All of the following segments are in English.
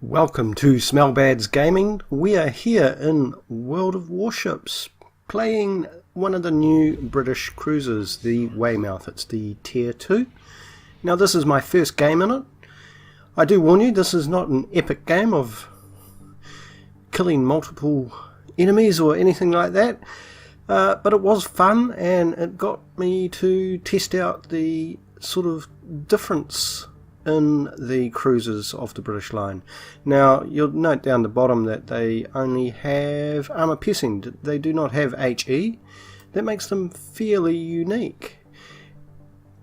Welcome to Smellbad's Gaming. We are here in World of Warships playing one of the new British cruisers, the Weymouth. It's the Tier 2. Now this is my first game in it. I do warn you, this is not an epic game of killing multiple enemies or anything like that, but it was fun and it got me to test out the sort of difference in the cruisers of the British line. Now you'll note down the bottom that they only have armour piercing. They do not have HE. That makes them fairly unique.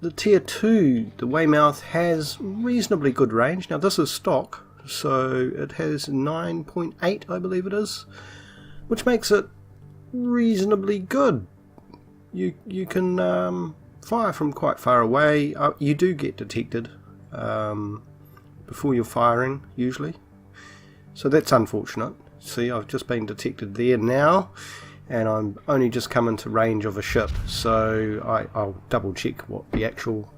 The Tier 2, the Weymouth, has reasonably good range. Now this is stock, so it has 9.8 I believe it is, which makes it reasonably good. You can fire from quite far away. You do get detected before you're firing usually, so that's unfortunate. See, I've just been detected there now and I'm only just come into range of a ship, so I'll double check what the actual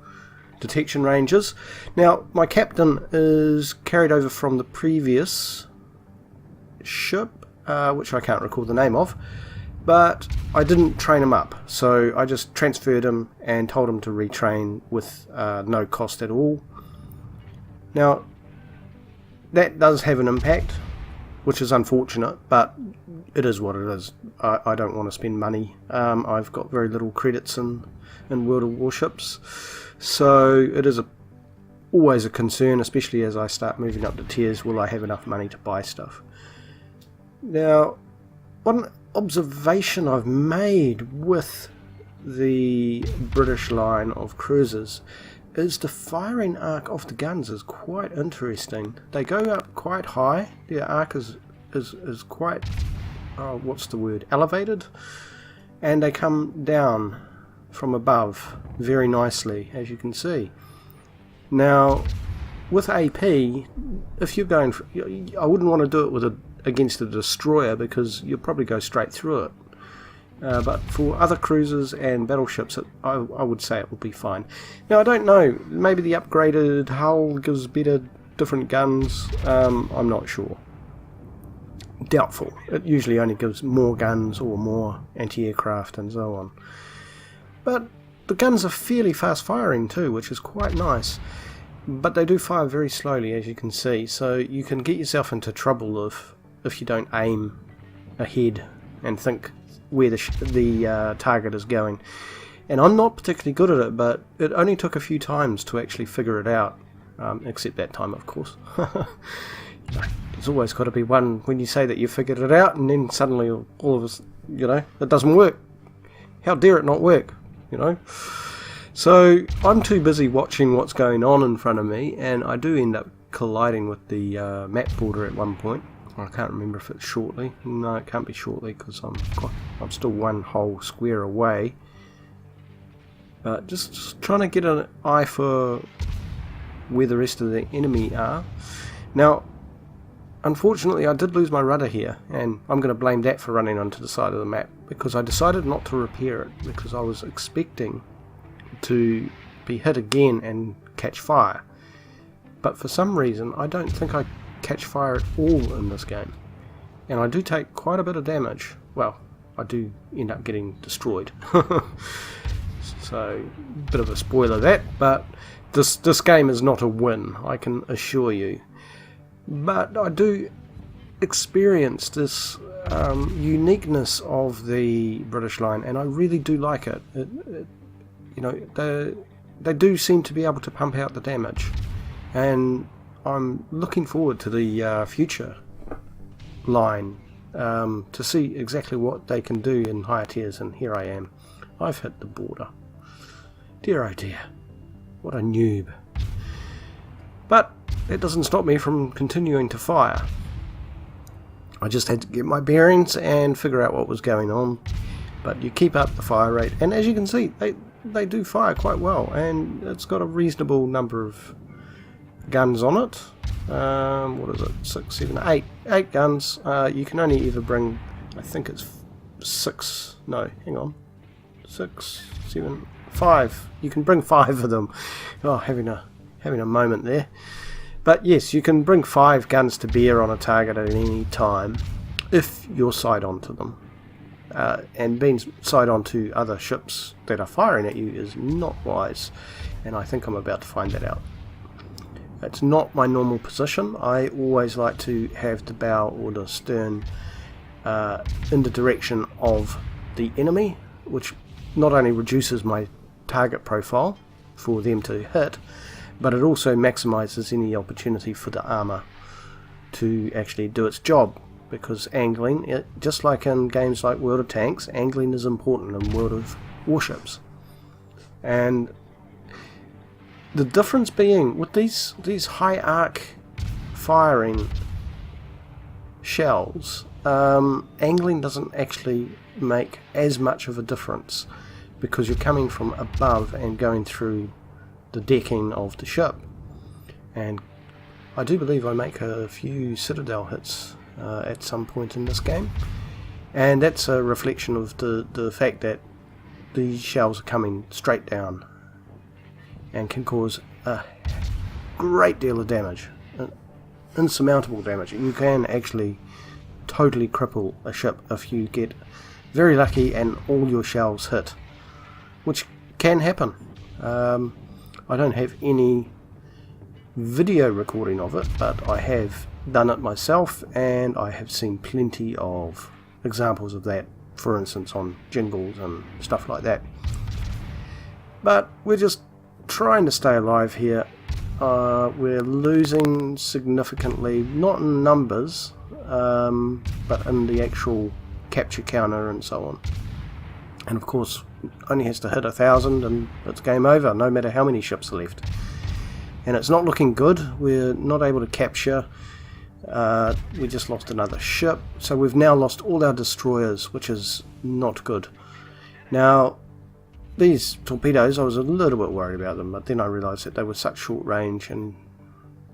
detection range is. Now my captain is carried over from the previous ship, which I can't recall the name of, but I didn't train him up, so I just transferred him and told him to retrain with no cost at all. Now, that does have an impact, which is unfortunate, but it is what it is. I don't want to spend money. I've got very little credits in World of Warships, so it is always a concern, especially as I start moving up the tiers, will I have enough money to buy stuff? Now, one observation I've made with the British line of cruisers is the firing arc of the guns is quite interesting. They go up quite high. Their arc is quite, what's the word, elevated, and they come down from above very nicely, as you can see. Now with AP, if you're going for, I wouldn't want to do it against a destroyer because you'll probably go straight through it. But for other cruisers and battleships, I would say it will be fine. Now I don't know, maybe the upgraded hull gives better different guns, I'm not sure. Doubtful. It usually only gives more guns or more anti-aircraft and so on. But the guns are fairly fast firing too, which is quite nice. But they do fire very slowly, as you can see, so you can get yourself into trouble if you don't aim ahead and think where the target is going. And I'm not particularly good at it, but it only took a few times to actually figure it out, except that time of course. There's always got to be one when you say that you figured it out and then suddenly all of us, it doesn't work. How dare it not work, So I'm too busy watching what's going on in front of me, and I do end up colliding with the map border at one point. I can't remember if it's shortly. No, it can't be shortly because I'm still one whole square away. But just trying to get an eye for where the rest of the enemy are. Now, unfortunately, I did lose my rudder here, and I'm going to blame that for running onto the side of the map because I decided not to repair it because I was expecting to be hit again and catch fire. But for some reason, I don't think I catch fire at all in this game, and I do take quite a bit of damage. Well, I do end up getting destroyed. So, bit of a spoiler that, but this game is not a win, I can assure you. But I do experience this uniqueness of the British line, and I really do like it. They do seem to be able to pump out the damage, and I'm looking forward to the future line to see exactly what they can do in higher tiers, and here I am. I've hit the border. Dear oh dear, what a noob. But that doesn't stop me from continuing to fire. I just had to get my bearings and figure out what was going on. But you keep up the fire rate, and as you can see, they do fire quite well, and it's got a reasonable number of guns on it. What is it? 6, 7, 8. 8 guns. You can only ever bring, I think it's 6. No, hang on. 6, 7, 5. You can bring 5 of them. Oh, having a moment there. But yes, you can bring 5 guns to bear on a target at any time if you're side on to them. And being side on to other ships that are firing at you is not wise, and I think I'm about to find that out. It's not my normal position. I always like to have the bow or the stern in the direction of the enemy, which not only reduces my target profile for them to hit, but it also maximizes any opportunity for the armor to actually do its job, because angling, just like in games like World of Tanks, angling is important in World of Warships. And the difference being with these high arc firing shells, angling doesn't actually make as much of a difference, because you're coming from above and going through the decking of the ship. And I do believe I make a few citadel hits at some point in this game, and that's a reflection of the fact that these shells are coming straight down and can cause a great deal of damage, insurmountable damage. You can actually totally cripple a ship if you get very lucky and all your shells hit, which can happen. I don't have any video recording of it, but I have done it myself, and I have seen plenty of examples of that, for instance on jingles and stuff like that. But we're just trying to stay alive here. We're losing significantly, not in numbers, but in the actual capture counter and so on. And of course, only has to hit 1,000 and it's game over, no matter how many ships are left. And it's not looking good. We're not able to capture. We just lost another ship, so we've now lost all our destroyers, which is not good. Now, these torpedoes, I was a little bit worried about them, but then I realised that they were such short range and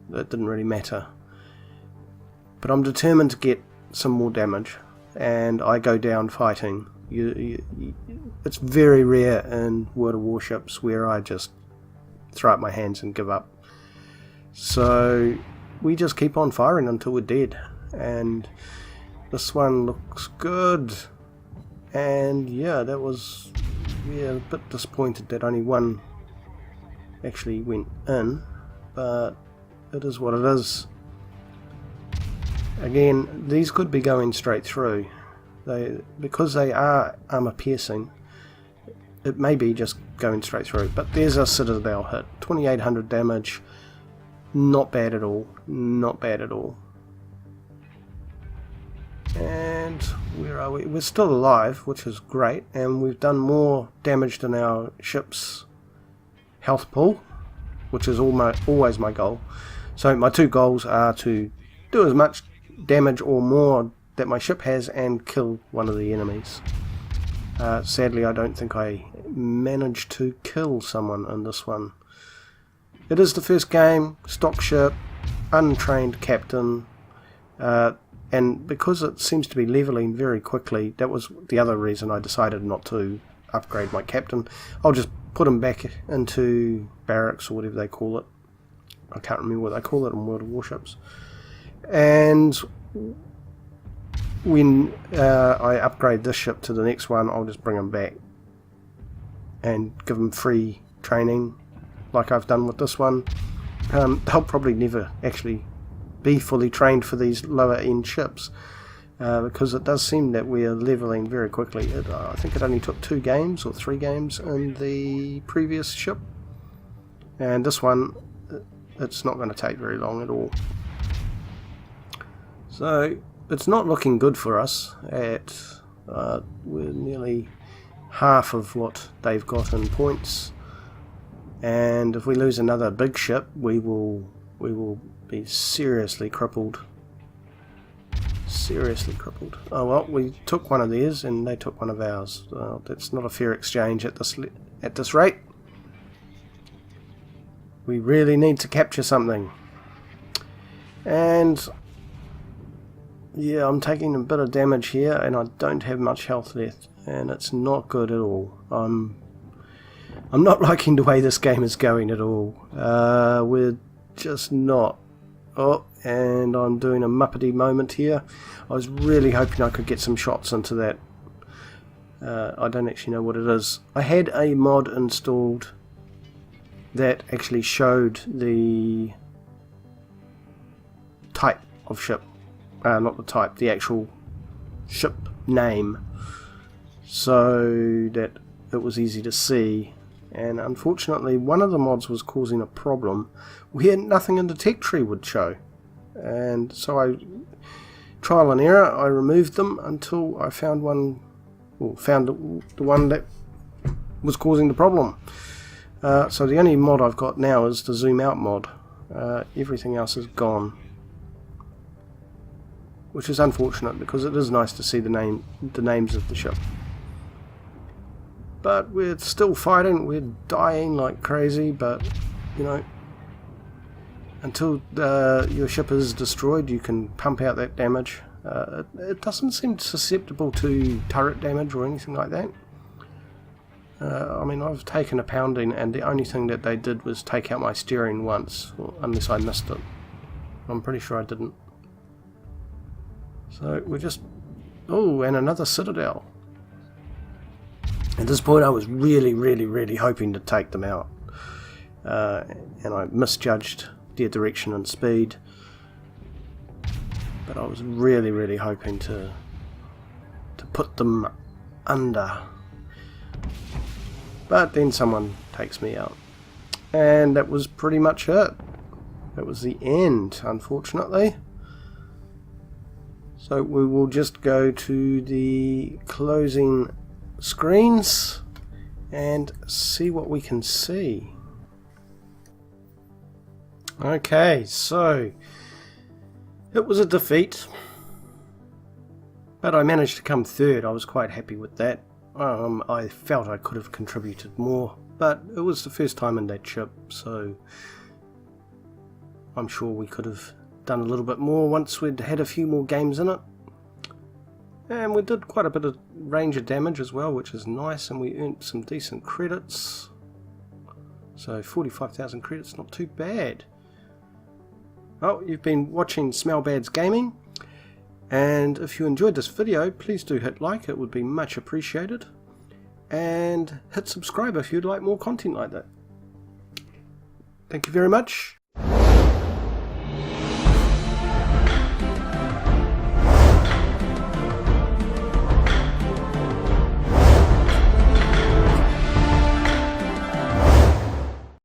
that didn't really matter. But I'm determined to get some more damage, and I go down fighting. It's very rare in World of Warships where I just throw up my hands and give up. So we just keep on firing until we're dead, and this one looks good. And yeah, that was a bit disappointed that only one actually went in, but it is what it is. Again, these could be going straight through. Because they are armor piercing, it may be just going straight through. But there's a citadel hit, 2,800 damage. Not bad at all, not bad at all. And where are we? We're still alive, which is great, and we've done more damage than our ship's health pool, which is always my goal. So my two goals are to do as much damage or more that my ship has and kill one of the enemies. Sadly, I don't think I managed to kill someone in this one. It is the first game, stock ship, untrained captain, and because it seems to be leveling very quickly, that was the other reason I decided not to upgrade my captain. I'll just put him back into barracks or whatever they call it. I can't remember what they call it in World of Warships. And when I upgrade this ship to the next one, I'll just bring him back and give him free training like I've done with this one. They'll probably never actually be fully trained for these lower end ships, because it does seem that we're leveling very quickly. I think it only took 2 games or 3 games in the previous ship, and this one it's not going to take very long at all. So it's not looking good for us. We're nearly half of what they've got in points, and if we lose another big ship, we will be seriously crippled. Seriously crippled. Oh well, we took one of theirs and they took one of ours. That's not a fair exchange at this rate. We really need to capture something. And yeah, I'm taking a bit of damage here, and I don't have much health left, and it's not good at all. I'm not liking the way this game is going at all. We're just not Oh, and I'm doing a muppety moment here. I was really hoping I could get some shots into that. I don't actually know what it is. I had a mod installed that actually showed the type of ship. Not the type, the actual ship name. So that it was easy to see. And unfortunately one of the mods was causing a problem where nothing in the tech tree would show. And so I, trial and error, I removed them until I found one, or found the one that was causing the problem. So the only mod I've got now is the zoom out mod. Everything else is gone, which is unfortunate because it is nice to see the names of the ship. But we're still fighting, we're dying like crazy, but you know, until your ship is destroyed you can pump out that damage. It doesn't seem susceptible to turret damage or anything like that. I mean, I've taken a pounding and the only thing that they did was take out my steering once, unless I missed it. I'm pretty sure I didn't. So we're just... oh, and another citadel. At this point I was really hoping to take them out. And I misjudged their direction and speed. But I was really hoping to put them under. But then someone takes me out. And that was pretty much it. That was the end, unfortunately. So we will just go to the closing screens and see what we can see. Okay, so it was a defeat, but I managed to come third. I was quite happy with that. I felt I could have contributed more, but it was the first time in that ship, so I'm sure we could have done a little bit more once we'd had a few more games in it. And we did quite a bit of range of damage as well, which is nice, and we earned some decent credits. So 45,000 credits, not too bad. Well, you've been watching Smellbad's Gaming, and if you enjoyed this video, please do hit like, it would be much appreciated. And hit subscribe if you'd like more content like that. Thank you very much.